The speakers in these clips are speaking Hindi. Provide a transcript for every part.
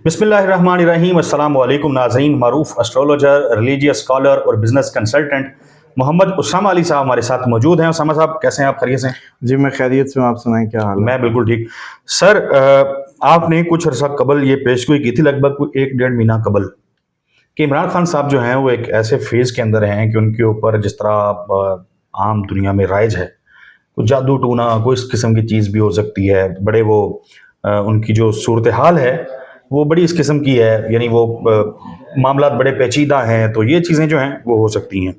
बिस्मिल्लाहिर्रहमानिर्रहीम। अस्सलाम वालेकुम नाज़रीन। मारूफ एस्ट्रोलॉजर, रिलीजियस स्कॉलर और बिजनेस कंसल्टेंट मोहम्मद उसामा अली साहब हमारे साथ मौजूद हैं। उसामा साहब, कैसे हैं आप? खैरियत से? जी, मैं खैरियत से हूँ। आप सुनाएं, क्या हाल है? मैं बिल्कुल ठीक। सर, आपने कुछ अर्सा कबल ये पेशगोई की थी, लगभग 1 डेढ़ महीना कबल, कि इमरान खान साहब जो हैं वो एक ऐसे फेज़ के अंदर हैं कि उनके ऊपर जिस तरह आम दुनिया में राइज है, कोई जादू टूना, कोई इस किस्म की चीज़ भी हो सकती है। बड़े वो उनकी जो सूरत हाल है वो बड़ी इस किस्म की है, यानी वो मामला बड़े पेचीदा हैं, तो ये चीज़ें जो हैं वो हो सकती हैं।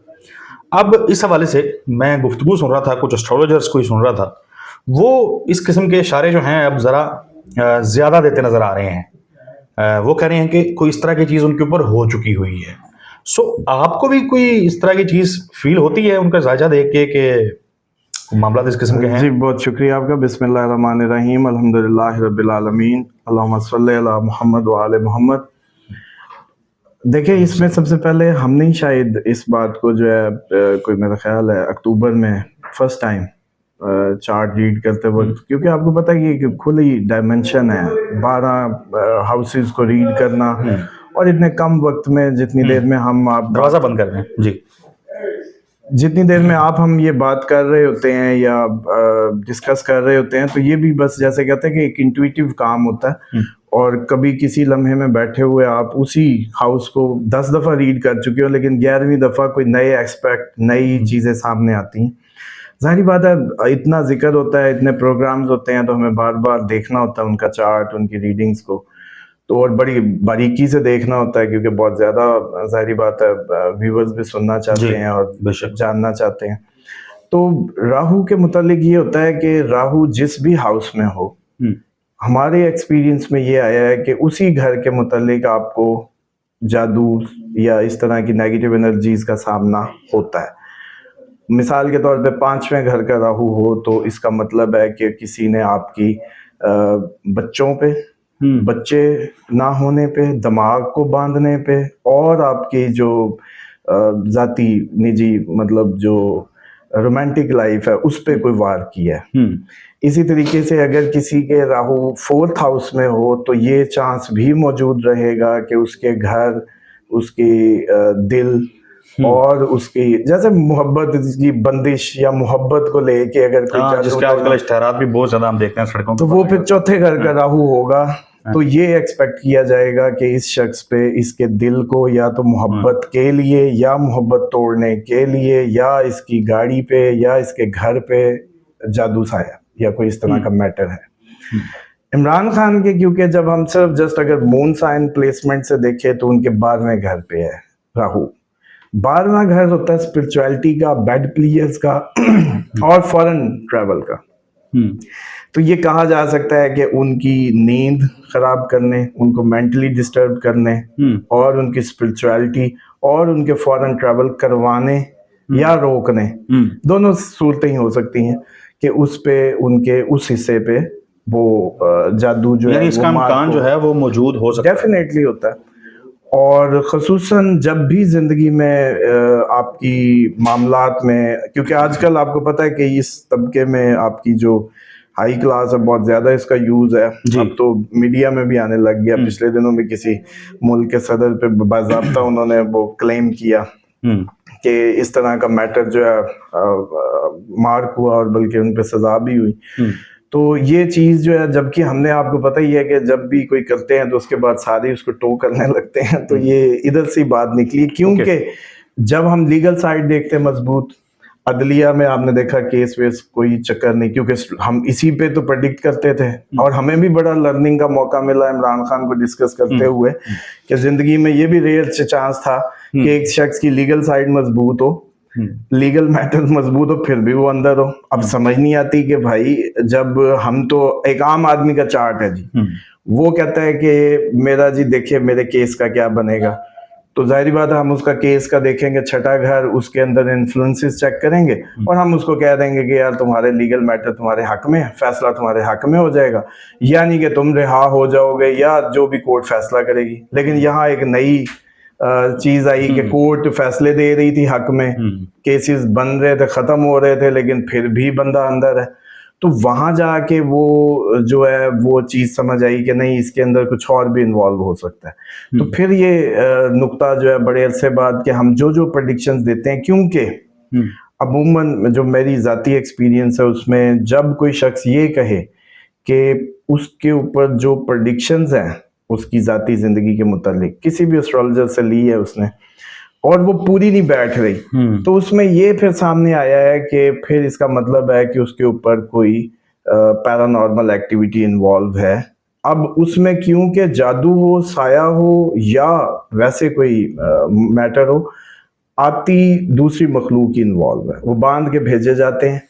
अब इस हवाले से मैं गुफ्तगू सुन रहा था, कुछ एस्ट्रोलॉजर्स को ही सुन रहा था, वो इस किस्म के इशारे जो हैं अब ज़रा ज़्यादा देते नज़र आ रहे हैं। वो कह रहे हैं कि कोई इस तरह की चीज़ उनके ऊपर हो चुकी हुई है। सो आपको भी कोई इस तरह की चीज़ फील होती है उनका जायजा देख के कि मामला इस किस्म के हैं? जी, बहुत शुक्रिया आपका। बिस्मिल्लाहिर्रहमानिर्रहीम, अल्हम्दुलिल्लाहि रब्बिल आलमीन, अल्लाहुम्मा सल्ली अला मुहम्मद व आले मुहम्मद। देखिए, इसमें सबसे पहले हमने ही शायद इस बात को जो है कोई मेरा ख्याल है अक्टूबर में फर्स्ट टाइम चार्ट रीड करते वक्त, क्योंकि आपको पता है कि खुली डायमेंशन है 12 हाउसेस को रीड करना, और इतने कम वक्त में जितनी देर में हम आप दरवाज़ा बंद कर रहे हैं जी। जितनी देर में आप हम ये बात कर रहे होते हैं या डिस्कस कर रहे होते हैं, तो ये भी बस जैसे कहते हैं कि एक इंट्यूटिव काम होता है। और कभी किसी लम्हे में बैठे हुए आप उसी हाउस को 10 दफ़ा रीड कर चुके हो, लेकिन 11वीं दफ़ा कोई नए एक्सपेक्ट, नई चीज़ें सामने आती हैं। जाहिर बात है, इतना जिक्र होता है, इतने प्रोग्राम्स होते हैं, तो हमें बार बार देखना होता है उनका चार्ट, उनकी रीडिंग्स को, तो और बड़ी बारीकी से देखना होता है, क्योंकि बहुत ज़्यादा जाहिर बात है व्यूवर्स भी सुनना चाहते हैं और जानना चाहते हैं। तो राहु के मुतालिक ये होता है कि राहु जिस भी हाउस में हो, हमारे एक्सपीरियंस में ये आया है कि उसी घर के मुतालिक आपको जादू या इस तरह की नेगेटिव एनर्जीज का सामना होता है। मिसाल के तौर पे 5वें घर का राहु हो, तो इसका मतलब है कि किसी ने आपकी बच्चों पे, बच्चे ना होने पे, दिमाग को बांधने पे, और आपकी जो जाती निजी मतलब जो रोमांटिक लाइफ है उस पे कोई वार किया है। इसी तरीके से अगर किसी के राहु 4th हाउस में हो, तो ये चांस भी मौजूद रहेगा कि उसके घर, उसकी दिल और उसकी जैसे मोहब्बत की बंदिश या मोहब्बत को लेके अगर कोई जिसके आजकल इश्तिहारात भी बहुत ज्यादा हम देखते हैं सड़कों तो वो फिर चौथे घर का राहु होगा। तो ये एक्सपेक्ट किया जाएगा कि इस शख्स पे, इसके दिल को या तो मोहब्बत के लिए या मोहब्बत तोड़ने के लिए या इसकी गाड़ी पे या इसके घर पे जादू साया या कोई इस तरह का मैटर है। इमरान खान के, क्योंकि जब हम सिर्फ जस्ट अगर मून साइन प्लेसमेंट से देखें तो उनके 12वें घर पे है राहु। 12वां घर होता है स्पिरिचुअलिटी का, बेड प्लेयर्स का और फॉरेन ट्रैवल का। तो ये कहा जा सकता है कि उनकी नींद खराब करने, उनको मेंटली डिस्टर्ब करने, और उनकी स्पिरिचुअलिटी और उनके फॉरेन ट्रैवल करवाने या रोकने, दोनों सूरतें ही हो सकती हैं कि उस पे, उनके उस हिस्से पे वो जादू जो है, इसका इम्कान जो है वो मौजूद हो सकता है, डेफिनेटली होता है। और ख़ुसूसन जब भी ज़िंदगी में आपकी मामलात में, क्योंकि आजकल आपको पता है कि इस तबके में आपकी जो हाई क्लास है बहुत ज़्यादा इसका यूज़ है, अब तो मीडिया में भी आने लग गया। पिछले दिनों में किसी मुल्क के सदर पे बाज़ाब्ता उन्होंने वो क्लेम किया कि इस तरह का मैटर जो है मार्क हुआ और बल्कि उन पर सज़ा भी हुई। तो ये चीज़ जो है, जबकि हमने, आपको पता ही है कि जब भी कोई करते हैं तो उसके बाद सारे उसको टो करने लगते हैं, तो ये इधर से बात निकली, क्योंकि जब हम लीगल साइड देखते हैं मजबूत, अदलिया में आपने देखा केस वेस कोई चक्कर नहीं, क्योंकि हम इसी पे तो प्रेडिक्ट करते थे, और हमें भी बड़ा लर्निंग का मौका मिला इमरान खान को डिस्कस करते हुए कि जिंदगी में ये भी रेयर चांस था कि एक शख्स की लीगल साइड मजबूत हो, लीगल मैटर मजबूत हो, फिर भी वो अंदर हो। अब समझ नहीं आती कि भाई, जब हम तो एक आम आदमी का चार्ट है जी, वो कहता है कि मेरा जी देखिए मेरे केस का क्या बनेगा, तो जाहिर बात है हम उसका केस का देखेंगे, छठा घर, उसके अंदर इन्फ्लुएंसेस चेक करेंगे और हम उसको कह देंगे कि यार तुम्हारे लीगल मैटर तुम्हारे हक में है, फैसला तुम्हारे हक में हो जाएगा, यानी कि तुम रिहा हो जाओगे या जो भी कोर्ट फैसला करेगी। लेकिन यहाँ एक नई चीज आई कि कोर्ट फैसले दे रही थी हक में, केसेस बन रहे थे, खत्म हो रहे थे, लेकिन फिर भी बंदा अंदर है। तो वहाँ जाके वो जो है वो चीज़ समझ आई कि नहीं, इसके अंदर कुछ और भी इन्वॉल्व हो सकता है। तो फिर ये नुक्ता जो है बड़े अरसे बाद कि हम जो प्रेडिक्शंस देते हैं, क्योंकि अमूमन जो मेरी ज़ाती एक्सपीरियंस है उसमें जब कोई शख्स ये कहे कि उसके ऊपर जो प्रेडिक्शंस हैं उसकी ज़ाती ज़िंदगी के मुतालिक किसी भी एस्ट्रोलॉजर से ली है उसने और वो पूरी नहीं बैठ रही, तो उसमें ये फिर सामने आया है कि फिर इसका मतलब है कि उसके ऊपर कोई पैरानॉर्मल एक्टिविटी इन्वॉल्व है। अब उसमें क्योंकि जादू हो, साया हो या वैसे कोई मैटर हो, आती दूसरी मखलूक की इन्वॉल्व है, वो बांध के भेजे जाते हैं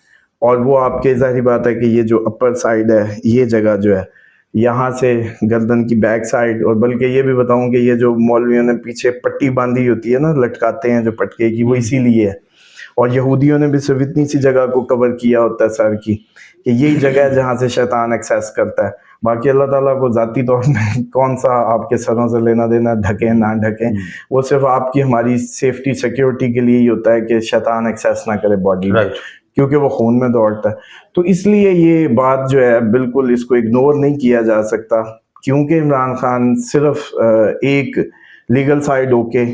और वो आपके ज़ाहिर बात है कि ये जो अपर साइड है, ये जगह जो है यहाँ से गर्दन की बैक साइड, और बल्कि ये भी बताऊं कि ये जो मौलवियों ने पीछे पट्टी बांधी होती है ना, लटकाते हैं जो पटके की, वो इसीलिए है। और यहूदियों ने भी सिर्फ इतनी सी जगह को कवर किया होता है सर की, कि यही जगह है जहाँ से शैतान एक्सेस करता है। बाकी अल्लाह ताला को ज़ाती तौर में कौन सा आपके सरों से लेना देना, ढकें ना ढकें, वो सिर्फ आपकी हमारी सेफ्टी सिक्योरिटी के लिए ही होता है कि शैतान एक्सेस ना करे बॉडी में, क्योंकि वो खून में दौड़ता है। तो इसलिए ये बात जो है बिल्कुल इसको इग्नोर नहीं किया जा सकता, क्योंकि इमरान खान सिर्फ एक लीगल साइड होके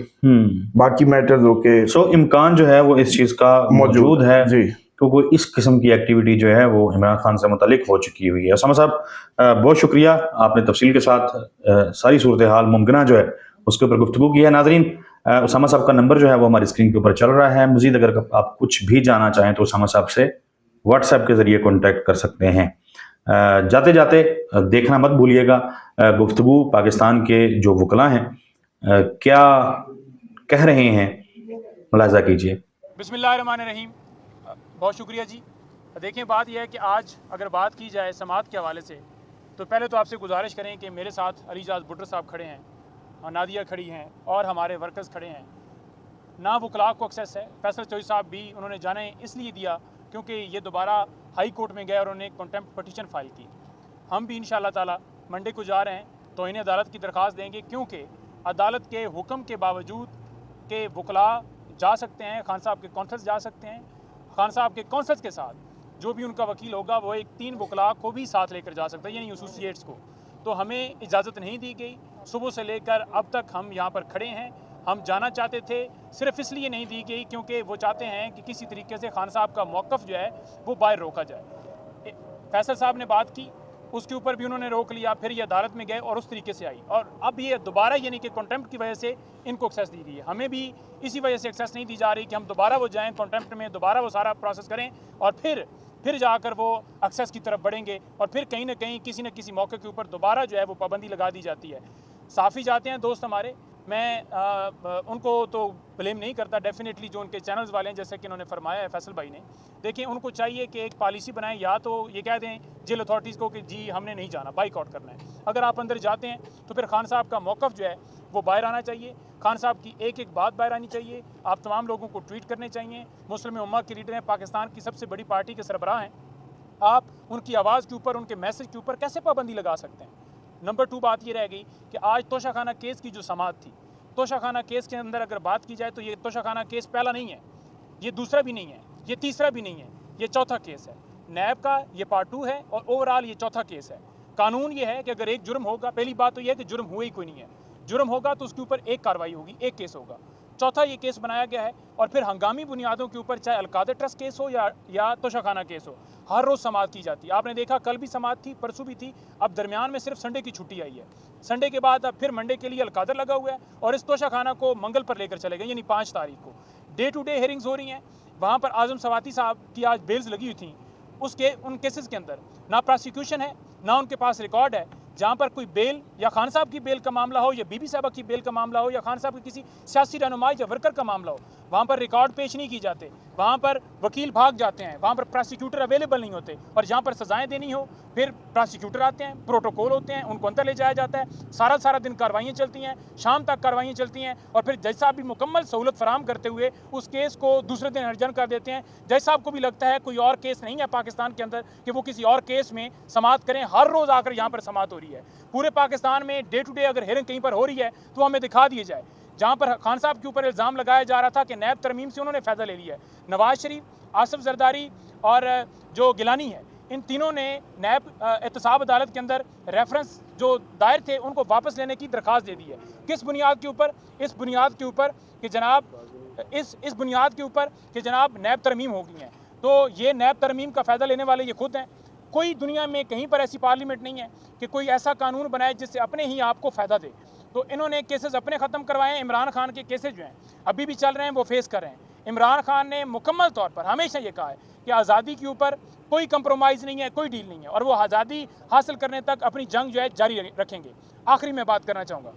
बाकी मैटर्स होके सो इम्कान जो है वो इस चीज़ का मौजूद है जी, क्योंकि इस किस्म की एक्टिविटी जो है वो इमरान खान से मुतालिक हो चुकी हुई है। उसामा साहब बहुत शुक्रिया, आपने तफसील के साथ सारी सूरत हाल मुमकिन जो है उसके ऊपर गुफ्तगू की है। नाजरीन, उसामा साहब का नंबर जो है वो हमारी स्क्रीन के ऊपर चल रहा है। मजीद अगर आप कुछ भी जानना चाहें तो उसामा साहब से व्हाट्सएप के ज़रिए कॉन्टैक्ट कर सकते हैं। जाते जाते देखना मत भूलिएगा गुफ्तगू पाकिस्तान के जो वकला हैं क्या कह रहे हैं, मुलाजा कीजिए। बिस्मिल्लाहिर्रहमानिर्रहीम। बहुत शुक्रिया जी। देखें, बात यह है कि आज अगर बात की जाए समात के हवाले से, तो पहले तो आपसे गुजारिश करें कि मेरे साथ अलीजाज भुट्टो साहब खड़े हैं, नादिया खड़ी हैं और हमारे वर्कर्स खड़े हैं। ना वकला को एक्सेस है, फैसल चौधरी साहब भी उन्होंने जाने इसलिए दिया क्योंकि ये दोबारा हाई कोर्ट में गए और उन्होंने कंटेम्प्ट पटिशन फाइल की। हम भी इंशाअल्लाह ताला मंडे को जा रहे हैं तो इन्हें अदालत की दरख्वास्त देंगे, क्योंकि अदालत के हुक्म के बावजूद के वकला जा सकते हैं, खान साहब के कॉन्फ्रेंस जा सकते हैं। खान साहब के कॉन्फ्रेंस के साथ जो भी उनका वकील होगा वो एक 3 वकला को भी साथ लेकर जा सकता है, यानी एसोसिएट्स को। तो हमें इजाज़त नहीं दी गई। सुबह से लेकर अब तक हम यहाँ पर खड़े हैं। हम जाना चाहते थे, सिर्फ इसलिए नहीं दी गई क्योंकि वो चाहते हैं कि किसी तरीके से खान साहब का मौक़िफ़ जो है वो बाहर रोका जाए। फैसल साहब ने बात की, उसके ऊपर भी उन्होंने रोक लिया, फिर ये अदालत में गए और उस तरीके से आई, और अब ये दोबारा यानी कि कंटेम्प्ट की वजह से इनको एक्सेस दी गई है। हमें भी इसी वजह से एक्सेस नहीं दी जा रही कि हम दोबारा वो जाएं कंटेम्प्ट में, दोबारा वो सारा प्रोसेस करें और फिर जाकर वो एक्सेस की तरफ बढ़ेंगे, और फिर कहीं ना कहीं किसी न किसी मौके के ऊपर दोबारा जो है वो पाबंदी लगा दी जाती है। साफ़ी जाते हैं दोस्त हमारे, मैं उनको तो ब्लेम नहीं करता, डेफिनेटली जो उनके चैनल्स वाले हैं, जैसे कि इन्होंने फरमाया है फैसल भाई ने, देखिए उनको चाहिए कि एक पॉलिसी बनाएं, या तो ये कह दें जेल अथॉरिटीज़ को कि जी हमने नहीं जाना, बाइकआउट करना है। अगर आप अंदर जाते हैं तो फिर खान साहब का मौक़िफ़ जो है वो बाहर आना चाहिए, खान साहब की एक एक बात बाहर आनी चाहिए। आप तमाम लोगों को ट्वीट करने चाहिए। मुस्लिम उम्मा के लीडर हैं, पाकिस्तान की सबसे बड़ी पार्टी के सरबराह हैं, आप उनकी आवाज़ के ऊपर, उनके मैसेज के ऊपर कैसे पाबंदी लगा सकते हैं। नंबर 2 बात ये रह गई कि आज तोशाखाना केस की जो समाअत थी, तोशाखाना केस के अंदर अगर बात की जाए तो ये तोशाखाना केस पहला नहीं है, ये दूसरा भी नहीं है, ये तीसरा भी नहीं है, ये चौथा केस है। नैब का ये पार्ट 2 है और ओवरऑल ये चौथा केस है। कानून ये है कि अगर एक जुर्म होगा, पहली बात तो यह है कि जुर्म हुआ ही कोई नहीं है, जुर्म होगा तो उसके ऊपर एक कार्रवाई होगी, एक केस होगा। चौथा ये केस बनाया गया है, और फिर हंगामी बुनियादों के ऊपर चाहे अलकादर ट्रस्ट केस हो या तोशाखाना केस हो, हर रोज़ समाअत की जाती है। आपने देखा कल भी समाअत थी, परसों भी थी, अब दरमियान में सिर्फ संडे की छुट्टी आई है। संडे के बाद अब फिर मंडे के लिए अलकादर लगा हुआ है, और इस तोशाखाना को मंगल पर लेकर चले गए, यानी 5 तारीख को डे टू डे हेयरिंग्स हो रही हैं। वहाँ पर आज़म सवाती साहब की आज बेल्स लगी हुई थी, उन केसेस के अंदर ना प्रोसिक्यूशन है, ना उनके पास रिकॉर्ड है। जहाँ पर कोई बेल या खान साहब की बेल का मामला हो, या बीबी साहबा की बेल का मामला हो, या खान साहब के किसी सियासी रहनुमाई या वर्कर का मामला हो, वहाँ पर रिकॉर्ड पेश नहीं की जाते, वहाँ पर वकील भाग जाते हैं, वहाँ पर प्रोसिक्यूटर अवेलेबल नहीं होते, और जहाँ पर सजाएं देनी हो फिर प्रोसिक्यूटर आते हैं, प्रोटोकॉल होते हैं, उनको अंदर ले जाया जाता है। सारा दिन कार्रवाइयाँ चलती हैं, शाम तक कार्रवाइयाँ चलती हैं, और फिर जज साहब भी मुकम्मल सहूलत फराम करते हुए उस केस को दूसरे दिन अर्जन कर देते हैं। जज साहब को भी लगता है कोई और केस नहीं है पाकिस्तान के अंदर कि वो किसी और केस में समाअत करें। हर रोज़ आकर यहाँ पर समाअत हो रही है। पूरे पाकिस्तान में डे टू डे अगर हेयरिंग कहीं पर हो रही है तो हमें दिखा दिए जाए। जहाँ पर खान साहब के ऊपर इल्ज़ाम लगाया जा रहा था कि नैब तरमीम से उन्होंने फ़ायदा ले लिया है, नवाज शरीफ, आसिफ जरदारी और जो गिलानी है, इन तीनों ने नैब एहतसाब अदालत के अंदर रेफरेंस जो दायर थे उनको वापस लेने की दरख्वास्त दे दी है। किस बुनियाद के ऊपर? इस बुनियाद के ऊपर कि जनाब इस बुनियाद के ऊपर कि जनाब नैब तरमीम हो गई हैं। तो ये नैब तरमीम का फ़ायदा लेने वाले ये खुद हैं। कोई दुनिया में कहीं पर ऐसी पार्लियामेंट नहीं है कि कोई ऐसा कानून बनाए जिससे अपने ही आप को फ़ायदा दे। तो इन्होंने केसेस अपने ख़त्म करवाए हैं। इमरान खान के केसेस जो हैं अभी भी चल रहे हैं, वो फेस कर रहे हैं। इमरान खान ने मुकम्मल तौर पर हमेशा ये कहा है कि आज़ादी के ऊपर कोई कंप्रोमाइज़ नहीं है, कोई डील नहीं है, और वो आज़ादी हासिल करने तक अपनी जंग जो है जारी रखेंगे। आखिरी में बात करना चाहूँगा,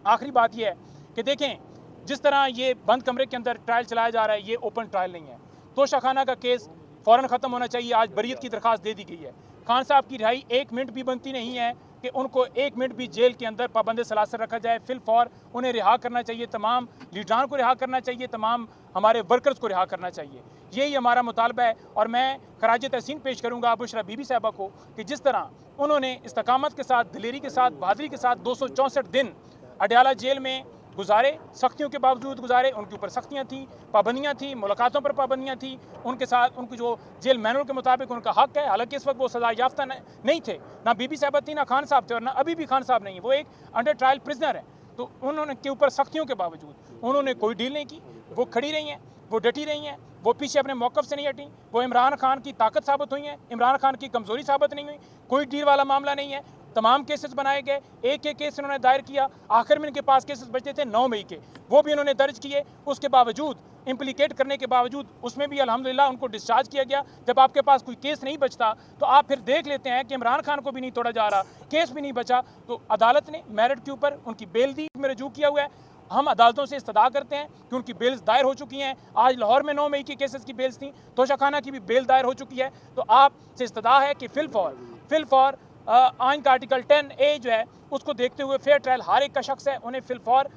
आखिरी बात ये है कि देखें जिस तरह ये बंद कमरे के अंदर ट्रायल चलाया जा रहा है, ये ओपन ट्रायल नहीं है। तोशाखाना का केस फ़ौरन ख़त्म होना चाहिए। आज बरीयत की दरख्वास्त दे दी गई है। खान साहब की रिहाई 1 मिनट भी बनती नहीं है कि उनको 1 मिनट भी जेल के अंदर पाबंद सलासर रखा जाए। फिलफौर उन्हें रिहा करना चाहिए, तमाम लीडरान को रिहा करना चाहिए, तमाम हमारे वर्कर्स को रिहा करना चाहिए। यही हमारा मुतालबा है। और मैं खराज तहसीन पेश करूँगा बुशरा बीबी साहबा को कि जिस तरह उन्होंने इस्तकामत के साथ, दिलेरी के साथ, बहादुरी के साथ 264 दिन अडयाला जेल में गुजारे, सख्तियों के बावजूद गुजारे। उनके ऊपर सख्तियाँ थी, पाबंदियाँ थी, मुलाकातों पर पाबंदियाँ थी। उनके साथ उनको जो जेल मैनुअल के मुताबिक उनका हक है, हालांकि इस वक्त वो सजा याफ्ता नहीं थे, ना बीबी साहबा थी, ना खान साहब थे, और ना अभी भी खान साहब नहीं है। वो एक अंडर ट्रायल प्रिजनर है। तो उन्होंने के ऊपर सख्तियों के बावजूद उन्होंने कोई डील नहीं की। वो खड़ी रही हैं, वो डटी रही हैं, वो पीछे अपने मौक़िफ़ से नहीं हटी। वो इमरान खान की ताकत साबित हुई हैं, इमरान खान की कमज़ोरी साबित नहीं हुई। कोई डील वाला मामला नहीं है। तमाम केसेस बनाए गए, एक केस इन्होंने दायर किया। आखिर में इनके पास केसेस बचे थे 9 मई के, वो भी इन्होंने दर्ज किए। उसके बावजूद इम्प्लीकेट करने के बावजूद उसमें भी अल्हम्दुलिल्लाह उनको डिस्चार्ज किया गया। जब आपके पास कोई केस नहीं बचता तो आप फिर देख लेते हैं कि इमरान खान को भी नहीं तोड़ा जा रहा, केस भी नहीं बचा, तो अदालत ने मेरिट के ऊपर उनकी बेल दी में रजू किया हुआ है। हम अदालतों से इस्तदा करते हैं कि उनकी बेल्स दायर हो चुकी हैं। आज लाहौर में 9 मई की केसेस की बेल्स थी, तोशाखाना की भी बेल दायर हो चुकी है। तो आपसे इस्तदा है कि फिलफौर आइन का आर्टिकल 10A जो है उसको देखते हुए फेयर ट्रायल हर एक का शख्स है, उन्हें फिलफौर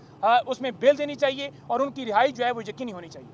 उसमें बेल देनी चाहिए और उनकी रिहाई जो है वो यकीनी होनी चाहिए।